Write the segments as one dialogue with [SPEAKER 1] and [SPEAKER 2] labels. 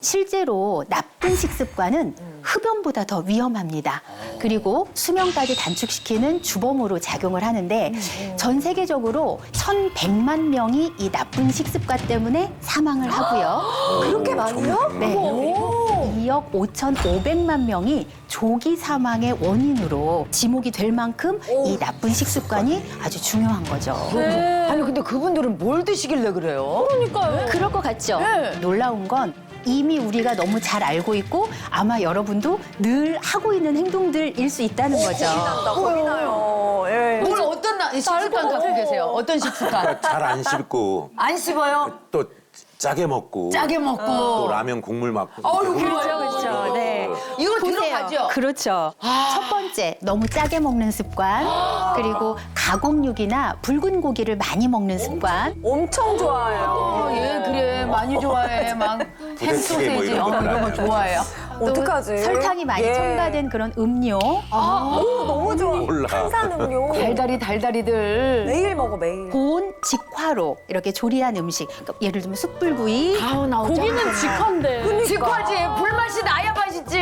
[SPEAKER 1] 실제로 나쁜 식습관은 흡연보다 더 위험합니다. 그리고 수명까지 단축시키는 주범으로 작용을 하는데 전 세계적으로 1,100만 명이 이 나쁜 식습관 때문에 사망을 하고요.
[SPEAKER 2] 그렇게 많아요?
[SPEAKER 1] 네. 그리고 2억 5,500만 명이 조기 사망의 원인으로 지목이 될 만큼 이 나쁜 식습관이 아주 중요한 거죠.
[SPEAKER 2] 아니 근데 그분들은 뭘 드시길래 그래요?
[SPEAKER 1] 그럴 것 같죠? 놀라운 건 이미 우리가 너무 잘 알고 있고 아마 여러분도 늘 하고 있는 행동들일 수 있다는 거죠.
[SPEAKER 2] 겁이 나요. 예.
[SPEAKER 3] 오늘 어떤 식습관 갖고 계세요? 어떤 식습관?
[SPEAKER 4] 잘 안 씹고
[SPEAKER 3] 안 씹어요?
[SPEAKER 4] 또 짜게 먹고
[SPEAKER 3] 짜게 먹고.
[SPEAKER 4] 또 라면 국물 맞고
[SPEAKER 3] 어우,
[SPEAKER 1] 그렇죠. 네.
[SPEAKER 3] 이거
[SPEAKER 1] 보세요.
[SPEAKER 3] 들어가죠?
[SPEAKER 1] 그렇죠. 첫 번째, 너무 짜게 먹는 습관. 그리고 가공육이나 붉은 고기를 많이 먹는 습관.
[SPEAKER 2] 엄청 좋아해요.
[SPEAKER 3] 예, 그래. 많이 좋아해. 막
[SPEAKER 4] 부대찌개 뭐
[SPEAKER 3] 햄소세지
[SPEAKER 4] 이런 거
[SPEAKER 3] 이런 거
[SPEAKER 4] 많이
[SPEAKER 3] 좋아해요.
[SPEAKER 2] 어떡하지?
[SPEAKER 1] 설탕이 많이
[SPEAKER 2] 예.
[SPEAKER 1] 첨가된 그런 음료.
[SPEAKER 2] 오, 너무 좋아.
[SPEAKER 4] 몰라.
[SPEAKER 2] 탄산음료.
[SPEAKER 3] 달달이들.
[SPEAKER 2] 매일 먹어, 매일.
[SPEAKER 1] 고온 직화로 이렇게 조리한 음식. 그러니까 예를 들면 숯불구이.
[SPEAKER 3] 아우, 나오죠.
[SPEAKER 5] 고기는 직화인데.
[SPEAKER 3] 직화지. 불맛이 나야 맛있지.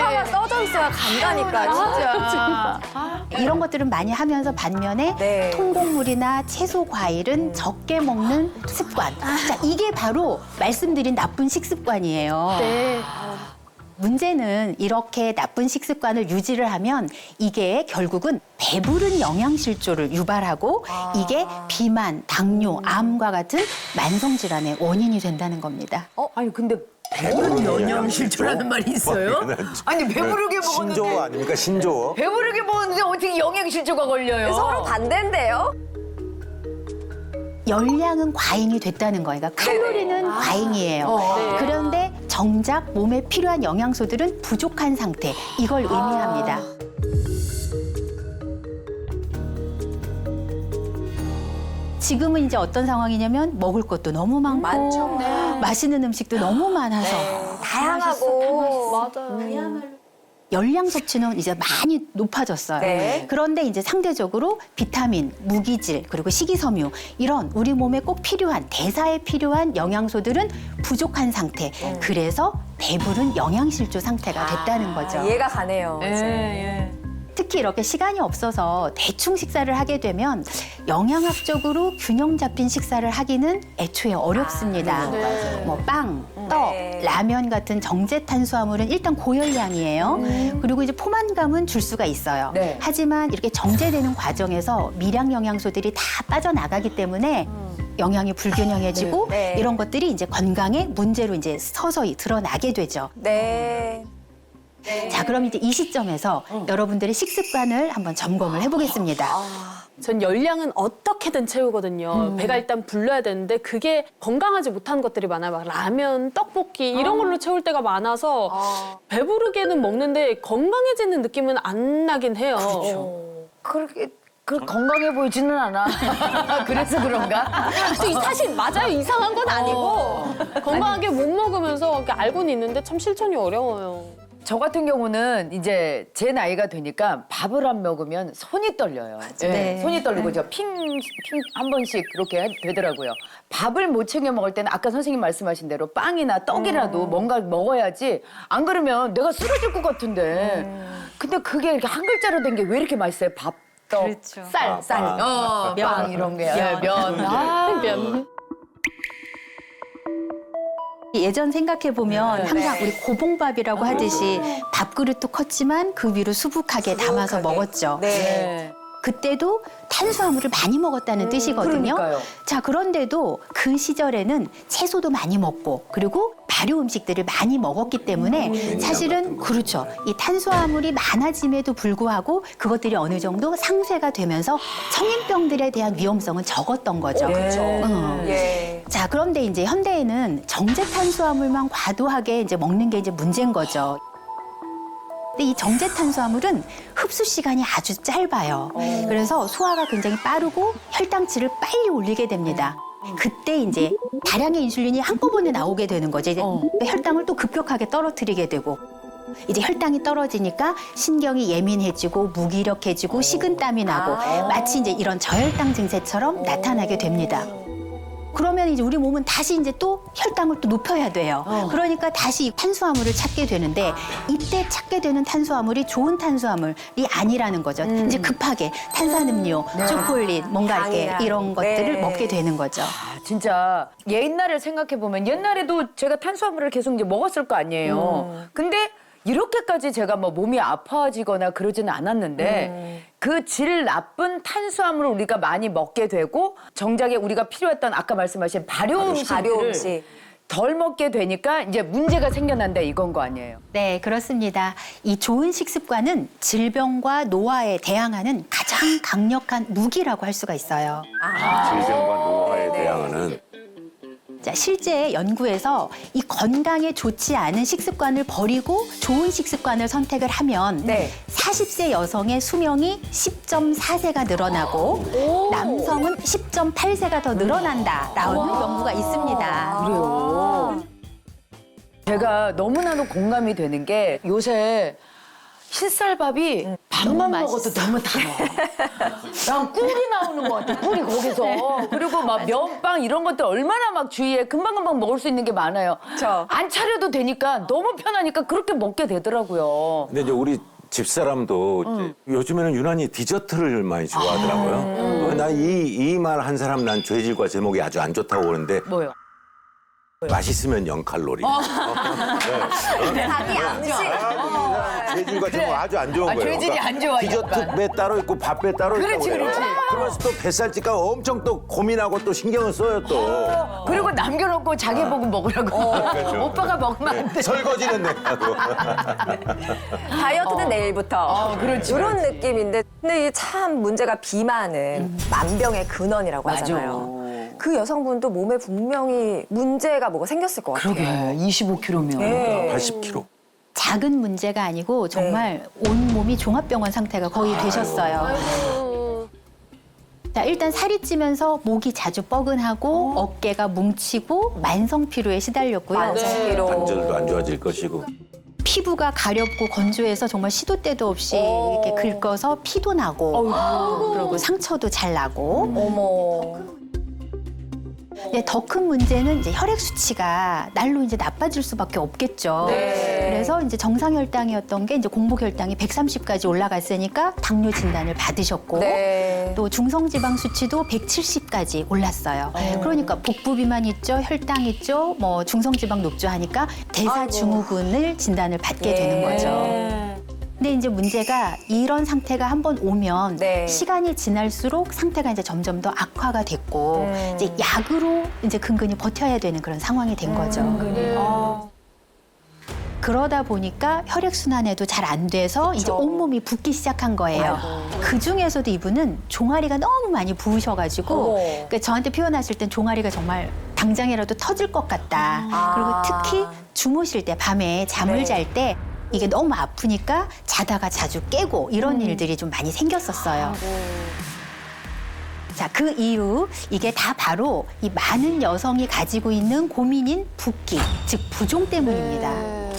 [SPEAKER 2] 파가 써져 있어야 간다니까, 진짜.
[SPEAKER 3] 진짜.
[SPEAKER 1] 이런 것들은 많이 하면서 반면에
[SPEAKER 2] 네.
[SPEAKER 1] 통곡물이나 채소 과일은 적게 먹는 습관. 자, 이게 바로 말씀드린 나쁜 식습관이에요.
[SPEAKER 5] 네.
[SPEAKER 1] 문제는 이렇게 나쁜 식습관을 유지를 하면 이게 결국은 배부른 영양실조를 유발하고 이게 비만, 당뇨, 암과 같은 만성질환의 원인이 된다는 겁니다.
[SPEAKER 3] 아니, 근데
[SPEAKER 4] 배부른
[SPEAKER 3] 영양실조라는 말이 있어요? 아니, 배부르게 먹었는데.
[SPEAKER 4] 신조어 아닙니까 신조어?
[SPEAKER 3] 배부르게 먹었는데 어떻게 영양실조가 걸려요?
[SPEAKER 2] 서로 반대인데요?
[SPEAKER 1] 열량은 과잉이 됐다는 거예요. 그러니까 칼로리는 과잉이에요. 그런데 정작 몸에 필요한 영양소들은 부족한 상태. 이걸 의미합니다. 지금은 이제 어떤 상황이냐면 먹을 것도 너무 많고
[SPEAKER 2] 많죠.
[SPEAKER 1] 맛있는 음식도 너무 많아서
[SPEAKER 2] 다양하고.
[SPEAKER 5] 맞아요.
[SPEAKER 1] 열량 섭취는 이제 많이 높아졌어요.
[SPEAKER 2] 네.
[SPEAKER 1] 그런데 이제 상대적으로 비타민, 무기질, 그리고 식이섬유 이런 우리 몸에 꼭 필요한 대사에 필요한 영양소들은 부족한 상태. 그래서 배부른 영양실조 상태가 됐다는 거죠.
[SPEAKER 2] 이해가 가네요.
[SPEAKER 3] 예,
[SPEAKER 2] 이제.
[SPEAKER 3] 예.
[SPEAKER 1] 특히 이렇게 시간이 없어서 대충 식사를 하게 되면 영양학적으로 균형 잡힌 식사를 하기는 애초에 어렵습니다. 뭐 빵, 떡,
[SPEAKER 2] 네.
[SPEAKER 1] 라면 같은 정제 탄수화물은 일단 고열량이에요. 그리고 이제 포만감은 줄 수가 있어요.
[SPEAKER 3] 네.
[SPEAKER 1] 하지만 이렇게 정제되는 과정에서 미량 영양소들이 다 빠져나가기 때문에 영양이 불균형해지고
[SPEAKER 2] 네.
[SPEAKER 1] 이런 것들이 이제 건강에 문제로 이제 서서히 드러나게 되죠.
[SPEAKER 2] 네.
[SPEAKER 1] 자, 그럼 이제 이 시점에서 여러분들의 식습관을 한번 점검을 해보겠습니다.
[SPEAKER 5] 전 열량은 어떻게든 채우거든요. 배가 일단 불러야 되는데 그게 건강하지 못한 것들이 많아요. 막 라면, 떡볶이 이런 걸로 채울 때가 많아서 배부르게는 먹는데 건강해지는 느낌은 안 나긴 해요.
[SPEAKER 3] 그렇게 건강해 보이지는 않아. 그래서 그런가?
[SPEAKER 5] 사실 맞아요. 이상한 건 아니고 건강하게 못 먹으면서 이렇게 알고는 있는데 참 실천이 어려워요.
[SPEAKER 3] 저 같은 경우는 이제 제 나이가 되니까 밥을 안 먹으면 손이 떨려요. 예,
[SPEAKER 1] 네.
[SPEAKER 3] 손이 떨리고 제가 핑 한 번씩 그렇게 되더라고요. 밥을 못 챙겨 먹을 때는 아까 선생님 말씀하신 대로 빵이나 떡이라도 뭔가 먹어야지 안 그러면 내가 쓰러질 것 같은데. 근데 그게 이렇게 한 글자로 된 게 왜 이렇게 맛있어요? 밥, 떡,
[SPEAKER 1] 그렇죠.
[SPEAKER 3] 쌀,
[SPEAKER 4] 빵.
[SPEAKER 3] 빵 이런 게. 면.
[SPEAKER 5] 면.
[SPEAKER 1] 예전 생각해보면 항상 우리 고봉밥이라고 하듯이 밥그릇도 컸지만 그 위로 수북하게 담아서 먹었죠.
[SPEAKER 2] 네.
[SPEAKER 1] 그때도 탄수화물을 많이 먹었다는 뜻이거든요.
[SPEAKER 3] 그러니까요.
[SPEAKER 1] 자, 그런데도 그 시절에는 채소도 많이 먹고 그리고 발효 음식들을 많이 먹었기 때문에 사실은 그렇죠. 이 탄수화물이 많아짐에도 불구하고 그것들이 어느 정도 상쇄가 되면서 성인병들에 대한 위험성은 적었던 거죠.
[SPEAKER 2] 그렇죠.
[SPEAKER 1] 응.
[SPEAKER 2] 예.
[SPEAKER 1] 자, 그런데 이제 현대에는 정제 탄수화물만 과도하게 이제 먹는 게 이제 문제인 거죠. 근데 이 정제 탄수화물은 흡수 시간이 아주 짧아요. 그래서 소화가 굉장히 빠르고 혈당치를 빨리 올리게 됩니다. 그때 이제 다량의 인슐린이 한꺼번에 나오게 되는 거죠. 이제 혈당을 또 급격하게 떨어뜨리게 되고. 이제 혈당이 떨어지니까 신경이 예민해지고 무기력해지고 식은땀이 나고 마치 이제 이런 저혈당 증세처럼 나타나게 됩니다. 그러면 이제 우리 몸은 다시 이제 또 혈당을 또 높여야 돼요. 그러니까 다시 탄수화물을 찾게 되는데 이때 찾게 되는 탄수화물이 좋은 탄수화물이 아니라는 거죠. 이제 급하게 탄산음료, 초콜릿, 뭔가 이렇게
[SPEAKER 2] 당이나.
[SPEAKER 1] 이런 것들을
[SPEAKER 2] 네.
[SPEAKER 1] 먹게 되는 거죠.
[SPEAKER 3] 아, 진짜 옛날을 생각해 보면 옛날에도 제가 탄수화물을 계속 이제 먹었을 거 아니에요. 근데 이렇게까지 제가 뭐 몸이 아파지거나 그러지는 않았는데 그 질 나쁜 탄수화물을 우리가 많이 먹게 되고 정작에 우리가 필요했던 아까 말씀하신 발효음식들을
[SPEAKER 2] 발효음식.
[SPEAKER 3] 덜 먹게 되니까 이제 문제가 생겨난다 이건 거 아니에요.
[SPEAKER 1] 네, 그렇습니다. 이 좋은 식습관은 질병과 노화에 대항하는 가장 강력한 무기라고 할 수가 있어요.
[SPEAKER 4] 질병과 노화에 대항하는.
[SPEAKER 1] 자, 실제 연구에서 이 건강에 좋지 않은 식습관을 버리고 좋은 식습관을 선택을 하면
[SPEAKER 2] 네.
[SPEAKER 1] 40세 여성의 수명이 10.4세가 늘어나고 남성은 10.8세가 더 늘어난다라는 연구가 있습니다.
[SPEAKER 3] 그래요. 제가 너무나도 공감이 되는 게 요새 흰쌀밥이 밥만
[SPEAKER 1] 너무
[SPEAKER 3] 먹어도
[SPEAKER 1] 맛있어.
[SPEAKER 3] 너무 달아. 난 꿀이 나오는 것 같아, 꿀이 거기서. 그리고 막 면빵 이런 것들 얼마나 막 주위에 금방금방 먹을 수 있는 게 많아요.
[SPEAKER 2] 그쵸.
[SPEAKER 3] 안 차려도 되니까 너무 편하니까 그렇게 먹게 되더라고요.
[SPEAKER 4] 근데 이제 우리 집사람도 이제 요즘에는 유난히 디저트를 많이 좋아하더라고요. 나 이 말 한 사람 난 죄질과 제목이 아주 안 좋다고 그러는데
[SPEAKER 3] 뭐요?
[SPEAKER 4] 맛있으면 0칼로리.
[SPEAKER 2] 자기 암시.
[SPEAKER 4] 죄질과 제목 아주 안 좋은
[SPEAKER 3] 아,
[SPEAKER 4] 거예요.
[SPEAKER 3] 죄질이 안 좋아,
[SPEAKER 4] 디저트
[SPEAKER 3] 약간.
[SPEAKER 4] 배 따로 있고 밥배 따로 있고
[SPEAKER 3] 그렇지,
[SPEAKER 4] 그래요.
[SPEAKER 3] 그렇지.
[SPEAKER 4] 그러면서 또 뱃살 찔까 엄청 또 고민하고 또 신경을 써요 또.
[SPEAKER 3] 그리고 남겨놓고 자기 보고 먹으라고. 오빠가 먹으면 안 돼.
[SPEAKER 4] 설거지는 내가 하고.
[SPEAKER 2] 다이어트는 내일부터.
[SPEAKER 3] 그렇지,
[SPEAKER 2] 이런
[SPEAKER 3] 그렇지.
[SPEAKER 2] 느낌인데. 근데 이게 참 문제가 비만은 만병의 근원이라고
[SPEAKER 3] 맞아.
[SPEAKER 2] 하잖아요. 그 여성분도 몸에 분명히 문제가 뭐가 생겼을 것 같아요.
[SPEAKER 3] 그러게, 25kg면.
[SPEAKER 2] 네.
[SPEAKER 4] 80kg.
[SPEAKER 1] 작은 문제가 아니고 정말 온 몸이 종합병원 상태가 거의 되셨어요. 자, 일단 살이 찌면서 목이 자주 뻐근하고 어깨가 뭉치고 만성 피로에 시달렸고요.
[SPEAKER 2] 만성피로.
[SPEAKER 4] 관절도 안 좋아질 것이고.
[SPEAKER 1] 피부가 가렵고 건조해서 정말 시도 때도 없이 이렇게 긁어서 피도 나고 그리고 상처도 잘 나고
[SPEAKER 2] 어머.
[SPEAKER 1] 네, 더 큰 문제는 이제 혈액 수치가 날로 이제 나빠질 수밖에 없겠죠.
[SPEAKER 2] 네.
[SPEAKER 1] 그래서 이제 정상 혈당이었던 게 이제 공복 혈당이 130까지 올라갔으니까 당뇨 진단을 받으셨고
[SPEAKER 2] 네.
[SPEAKER 1] 또 중성지방 수치도 170까지 올랐어요. 그러니까 복부 비만 있죠, 혈당 있죠, 뭐 중성지방 높죠 하니까 대사증후군을 진단을 받게 되는 거죠. 근데 이제 문제가 이런 상태가 한번 오면
[SPEAKER 2] 네.
[SPEAKER 1] 시간이 지날수록 상태가 이제 점점 더 악화가 됐고 이제 약으로 이제 근근히 버텨야 되는 그런 상황이 된 거죠. 그러다 보니까 혈액 순환에도 잘 안 돼서 이제 온몸이 붓기 시작한 거예요. 그 중에서도 이분은 종아리가 너무 많이 부으셔가지고
[SPEAKER 2] 어머.
[SPEAKER 1] 그러니까 저한테 표현하실 땐 종아리가 정말 당장이라도 터질 것 같다.
[SPEAKER 2] 아.
[SPEAKER 1] 그리고 특히 주무실 때 밤에 잠을
[SPEAKER 2] 네.
[SPEAKER 1] 잘 때 이게 너무 아프니까 자다가 자주 깨고 이런 일들이 좀 많이 생겼었어요. 자, 그 이유 이게 다 바로 이 많은 여성이 가지고 있는 고민인 붓기, 즉 부종 때문입니다.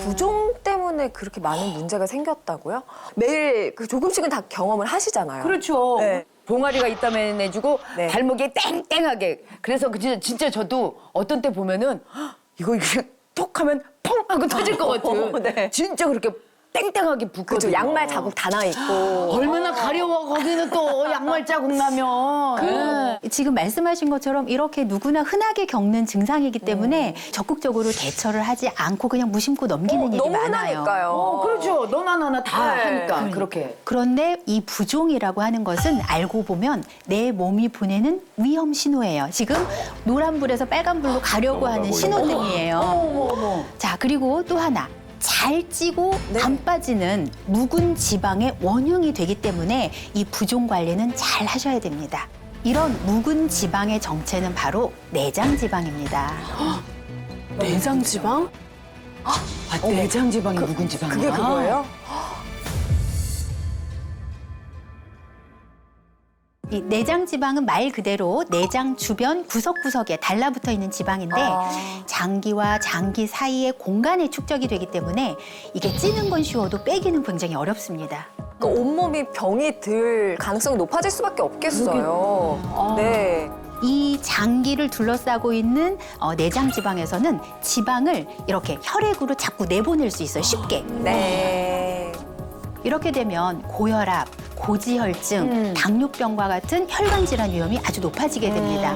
[SPEAKER 2] 부종 때문에 그렇게 많은 문제가 생겼다고요? 매일 그 조금씩은 다 경험을 하시잖아요.
[SPEAKER 3] 그렇죠.
[SPEAKER 2] 네.
[SPEAKER 3] 봉아리가 있다면 해주고
[SPEAKER 2] 네.
[SPEAKER 3] 발목이 땡땡하게. 그래서 진짜 저도 어떤 때 보면은 헉, 이거 그냥 톡 하면 펑 하고 터질 것 같아요.
[SPEAKER 2] 네.
[SPEAKER 3] 진짜 그렇게 땡땡하게 붓거든요.
[SPEAKER 2] 그렇죠. 양말 자국 다 나 있고.
[SPEAKER 3] 얼마나 가려워 거기는 또 양말 자국 나면. 네.
[SPEAKER 1] 지금 말씀하신 것처럼 이렇게 누구나 흔하게 겪는 증상이기 때문에 적극적으로 대처를 하지 않고 그냥 무심코 넘기는 일이
[SPEAKER 2] 너무
[SPEAKER 1] 많아요.
[SPEAKER 2] 흔하니까요.
[SPEAKER 3] 그렇죠. 너나 나나 다
[SPEAKER 2] 네.
[SPEAKER 3] 하니까 그렇게.
[SPEAKER 1] 그런데 이 부종이라고 하는 것은 알고 보면 내 몸이 보내는 위험 신호예요. 지금 노란불에서 빨간불로 가려고 하는
[SPEAKER 4] 넘어가고
[SPEAKER 1] 신호등이에요. 자, 그리고 또 하나. 잘 찌고 안 빠지는 묵은 지방의 원흉이 되기 때문에 이 부종 관리는 잘 하셔야 됩니다. 이런 묵은 지방의 정체는 바로 내장 지방입니다.
[SPEAKER 5] 내장 지방?
[SPEAKER 3] 내장 지방이 묵은 지방이야.
[SPEAKER 2] 그게 그거예요?
[SPEAKER 1] 이 내장 지방은 말 그대로 내장 주변 구석구석에 달라붙어 있는 지방인데 장기와 장기 사이의 공간에 축적이 되기 때문에 이게 찌는 건 쉬워도 빼기는 굉장히 어렵습니다.
[SPEAKER 2] 그러니까 온몸이 병이 들 가능성이 높아질 수밖에 없겠어요. 네.
[SPEAKER 1] 이 장기를 둘러싸고 있는 내장 지방에서는 지방을 이렇게 혈액으로 자꾸 내보낼 수 있어요. 쉽게.
[SPEAKER 2] 네.
[SPEAKER 1] 이렇게 되면 고혈압, 고지혈증, 당뇨병과 같은 혈관 질환 위험이 아주 높아지게 됩니다.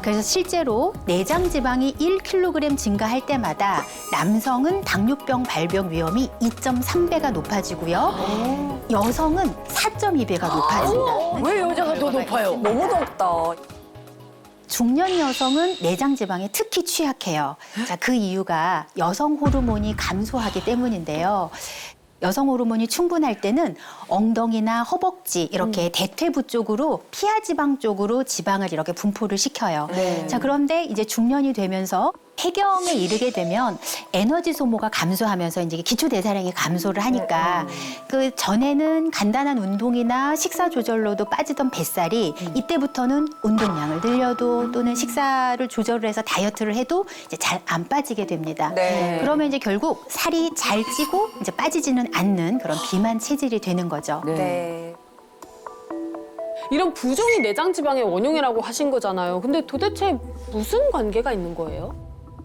[SPEAKER 1] 그래서 실제로 내장 지방이 1kg 증가할 때마다 남성은 당뇨병 발병 위험이 2.3배가 높아지고요. 여성은 4.2배가 높아집니다.
[SPEAKER 3] 왜 여자가 더 높아요?
[SPEAKER 2] 너무 높다.
[SPEAKER 1] 중년 여성은 내장 지방에 특히 취약해요. 자, 그 이유가 여성 호르몬이 감소하기 때문인데요. 여성 호르몬이 충분할 때는 엉덩이나 허벅지 이렇게 대퇴부 쪽으로 피하 지방 쪽으로 지방을 이렇게 분포를 시켜요.
[SPEAKER 3] 네.
[SPEAKER 1] 자, 그런데 이제 중년이 되면서 폐경에 이르게 되면 에너지 소모가 감소하면서 이제 기초 대사량이 감소를 하니까 그 전에는 간단한 운동이나 식사 조절로도 빠지던 뱃살이 이때부터는 운동량을 늘려도 또는 식사를 조절을 해서 다이어트를 해도 이제 잘 안 빠지게 됩니다.
[SPEAKER 2] 네.
[SPEAKER 1] 그러면 이제 결국 살이 잘 찌고 이제 빠지지는 않는 그런 비만 체질이 되는 거죠.
[SPEAKER 2] 네.
[SPEAKER 5] 이런 부종이 내장 지방의 원흉이라고 하신 거잖아요. 근데 도대체 무슨 관계가 있는 거예요?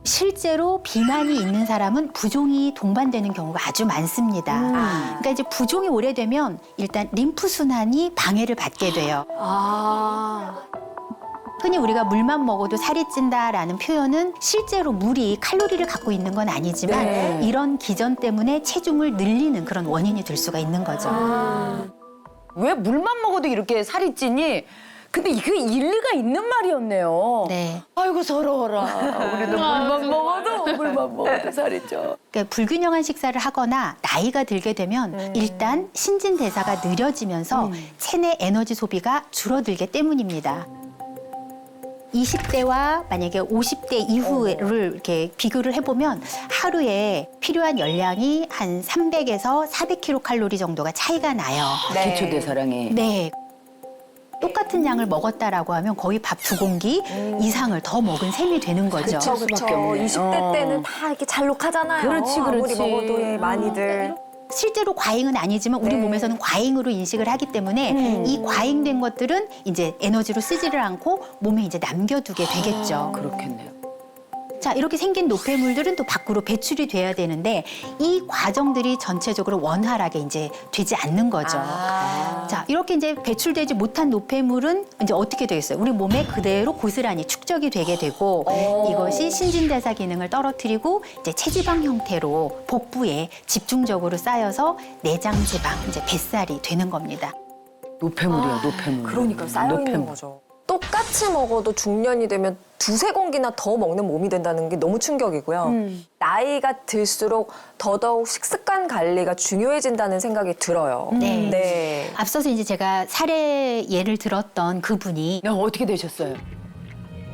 [SPEAKER 1] 실제로 비만이 있는 사람은 부종이 동반되는 경우가 아주 많습니다. 그러니까 이제 부종이 오래되면 일단 림프 순환이 방해를 받게 돼요.
[SPEAKER 5] 아,
[SPEAKER 1] 흔히 우리가 물만 먹어도 살이 찐다라는 표현은 실제로 물이 칼로리를 갖고 있는 건 아니지만
[SPEAKER 2] 네.
[SPEAKER 1] 이런 기전 때문에 체중을 늘리는 그런 원인이 될 수가 있는 거죠.
[SPEAKER 3] 왜 물만 먹어도 이렇게 살이 찌니? 근데 이게 일리가 있는 말이었네요.
[SPEAKER 1] 네.
[SPEAKER 3] 아이고 서러워라. 우리도 물만 먹어도 살이 쪄.
[SPEAKER 1] 그러니까 불균형한 식사를 하거나 나이가 들게 되면 일단 신진대사가 느려지면서 체내 에너지 소비가 줄어들기 때문입니다. 20대와 만약에 50대 이후를 이렇게 비교를 해보면 하루에 필요한 열량이 한 300에서 400kcal 정도가 차이가 나요.
[SPEAKER 2] 네.
[SPEAKER 3] 기초 대사량이.
[SPEAKER 1] 네. 똑같은 양을 먹었다라고 하면 거의 밥 2공기 이상을 더 먹은 셈이 되는 거죠.
[SPEAKER 2] 그렇죠, 그렇죠.
[SPEAKER 3] 수밖에 없네.
[SPEAKER 2] 20대 때는 다 이렇게 잘록하잖아요.
[SPEAKER 3] 그렇지, 그렇지.
[SPEAKER 2] 아무리 먹어도 예, 많이들.
[SPEAKER 1] 실제로 과잉은 아니지만 우리
[SPEAKER 2] 네.
[SPEAKER 1] 몸에서는 과잉으로 인식을 하기 때문에 이 과잉된 것들은 이제 에너지로 쓰지를 않고 몸에 이제 남겨두게 되겠죠.
[SPEAKER 3] 그렇겠네요.
[SPEAKER 1] 자, 이렇게 생긴 노폐물들은 또 밖으로 배출이 돼야 되는데 이 과정들이 전체적으로 원활하게 이제 되지 않는 거죠. 자, 이렇게 이제 배출되지 못한 노폐물은 이제 어떻게 되겠어요? 우리 몸에 그대로 고스란히 축적이 되게 되고 이것이 신진대사 기능을 떨어뜨리고 이제 체지방 형태로 복부에 집중적으로 쌓여서 내장 지방, 이제 뱃살이 되는 겁니다.
[SPEAKER 3] 노폐물이야, 노폐물.
[SPEAKER 2] 그러니까 쌓여있는
[SPEAKER 3] 노폐물.
[SPEAKER 2] 거죠. 똑같이 먹어도 중년이 되면 2~3공기나 더 먹는 몸이 된다는 게 너무 충격이고요. 나이가 들수록 더더욱 식습관 관리가 중요해진다는 생각이 들어요.
[SPEAKER 1] 네.
[SPEAKER 2] 네.
[SPEAKER 1] 앞서서 이제 제가 사례 예를 들었던 그분이
[SPEAKER 3] 야, 어떻게 되셨어요?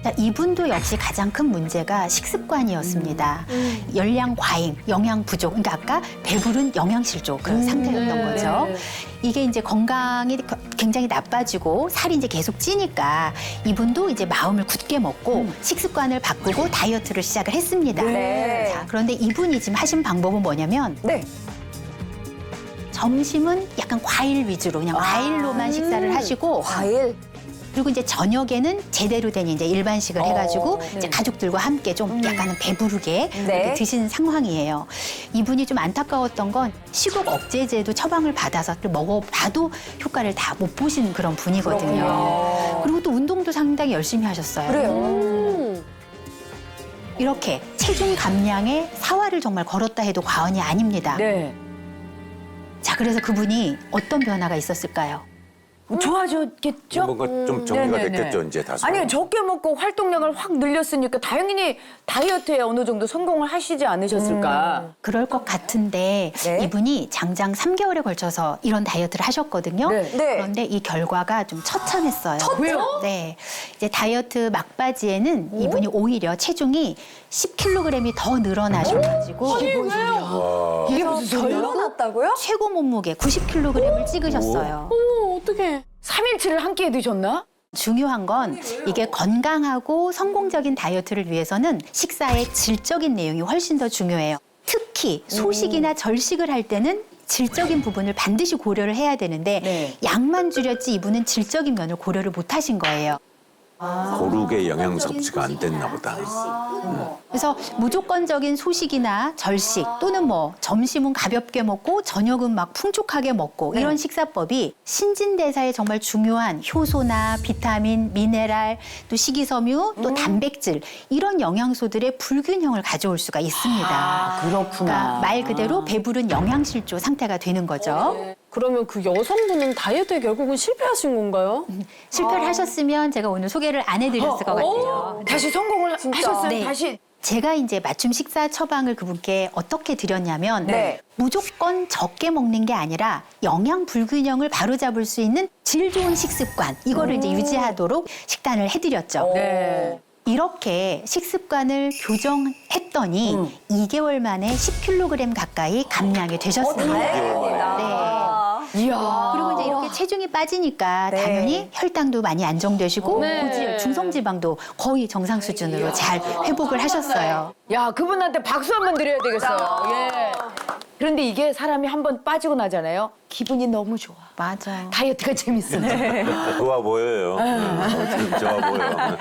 [SPEAKER 1] 자, 이분도 역시 가장 큰 문제가 식습관이었습니다. 열량 과잉, 영양 부족. 그러니까 아까 배부른 영양실조 그런 상태였던 거죠. 이게 이제 건강이 굉장히 나빠지고 살이 이제 계속 찌니까 이분도 이제 마음을 굳게 먹고 식습관을 바꾸고 다이어트를 시작을 했습니다.
[SPEAKER 2] 네.
[SPEAKER 1] 자, 그런데 이분이 지금 하신 방법은 뭐냐면
[SPEAKER 2] 네.
[SPEAKER 1] 점심은 약간 과일 위주로 그냥 과일로만 식사를 하시고
[SPEAKER 2] 과일.
[SPEAKER 1] 그리고 이제 저녁에는 제대로 된 이제 일반식을 해가지고 이제 가족들과 함께 좀 약간은 배부르게 이렇게 드시는 상황이에요. 이분이 좀 안타까웠던 건 식욕 억제제도 처방을 받아서 먹어봐도 효과를 다 못 보신 그런 분이거든요. 그리고 또 운동도 상당히 열심히 하셨어요.
[SPEAKER 2] 그래요.
[SPEAKER 1] 이렇게 체중 감량에 사활을 정말 걸었다 해도 과언이 아닙니다.
[SPEAKER 3] 네.
[SPEAKER 1] 자, 그래서 그분이 어떤 변화가 있었을까요?
[SPEAKER 3] 좋아졌겠죠?
[SPEAKER 4] 뭔가 좀 정리가
[SPEAKER 3] 네네네.
[SPEAKER 4] 됐겠죠, 이제 다소.
[SPEAKER 3] 아니, 적게 먹고 활동량을 확 늘렸으니까 당연히 다이어트에 어느 정도 성공을 하시지 않으셨을까?
[SPEAKER 1] 그럴 것 같은데
[SPEAKER 2] 네.
[SPEAKER 1] 이분이 장장 3개월에 걸쳐서 이런 다이어트를 하셨거든요.
[SPEAKER 3] 네.
[SPEAKER 2] 네.
[SPEAKER 1] 그런데 이 결과가 좀 처참했어요.
[SPEAKER 3] 왜요?
[SPEAKER 1] 네. 이제 다이어트 막바지에는 이분이 오히려 체중이 10kg이 더 늘어나셔가지고
[SPEAKER 4] 와.
[SPEAKER 3] 이게 무슨 소리야?
[SPEAKER 2] 별로 났다고요?
[SPEAKER 1] 최고 몸무게 90kg을 찍으셨어요.
[SPEAKER 5] 어머, 어떡해.
[SPEAKER 3] 3일치를 한 끼에 드셨나?
[SPEAKER 1] 중요한 건 이게 건강하고 성공적인 다이어트를 위해서는 식사의 질적인 내용이 훨씬 더 중요해요. 특히 소식이나 절식을 할 때는 질적인 부분을 반드시 고려를 해야 되는데
[SPEAKER 3] 네.
[SPEAKER 1] 양만 줄였지 이분은 질적인 면을 고려를 못 하신 거예요.
[SPEAKER 4] 고르게 영양 섭취가 안 됐나 보다.
[SPEAKER 1] 그래서 무조건적인 소식이나 절식 또는 뭐 점심은 가볍게 먹고 저녁은 막 풍족하게 먹고 이런 식사법이 신진대사에 정말 중요한 효소나 비타민, 미네랄, 또 식이섬유, 또 단백질 이런 영양소들의 불균형을 가져올 수가 있습니다.
[SPEAKER 3] 그렇구나.
[SPEAKER 1] 그러니까 말 그대로 배부른 영양실조 상태가 되는 거죠.
[SPEAKER 5] 그러면 그 여성분은 다이어트에 결국은 실패하신 건가요?
[SPEAKER 1] 실패를 하셨으면 제가 오늘 소개를 안 해드렸을 것 같아요.
[SPEAKER 3] 다시 성공을 하셨어요?
[SPEAKER 1] 네.
[SPEAKER 3] 다시.
[SPEAKER 1] 제가 이제 맞춤 식사 처방을 그분께 어떻게 드렸냐면
[SPEAKER 2] 네.
[SPEAKER 1] 무조건 적게 먹는 게 아니라 영양 불균형을 바로잡을 수 있는 질 좋은 식습관 이거를 이제 유지하도록 식단을 해드렸죠.
[SPEAKER 3] 네.
[SPEAKER 1] 이렇게 식습관을 교정했더니 2개월 만에 10kg 가까이 감량이 되셨습니다.
[SPEAKER 2] 다행입니다.
[SPEAKER 3] 이야.
[SPEAKER 1] 그리고 이제 이렇게 체중이 빠지니까
[SPEAKER 2] 네.
[SPEAKER 1] 당연히 혈당도 많이 안정되시고
[SPEAKER 5] 네.
[SPEAKER 1] 고지혈, 중성지방도 거의 정상 수준으로 잘 회복을 하셨어요.
[SPEAKER 3] 야, 그분한테 박수 한번 드려야 되겠어요. 예. 그런데 이게 사람이 한번 빠지고 나잖아요. 기분이 너무 좋아.
[SPEAKER 1] 맞아.
[SPEAKER 3] 다이어트가 재밌어.
[SPEAKER 4] 좋아 보여요. 좋아 보여.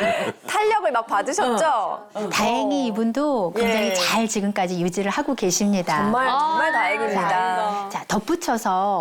[SPEAKER 2] 탄력을 막 받으셨죠?
[SPEAKER 1] 다행히 이분도 굉장히
[SPEAKER 2] 예.
[SPEAKER 1] 잘 지금까지 유지를 하고 계십니다.
[SPEAKER 2] 정말
[SPEAKER 5] 다행이다.
[SPEAKER 2] 다행입니다.
[SPEAKER 1] 자, 덧붙여서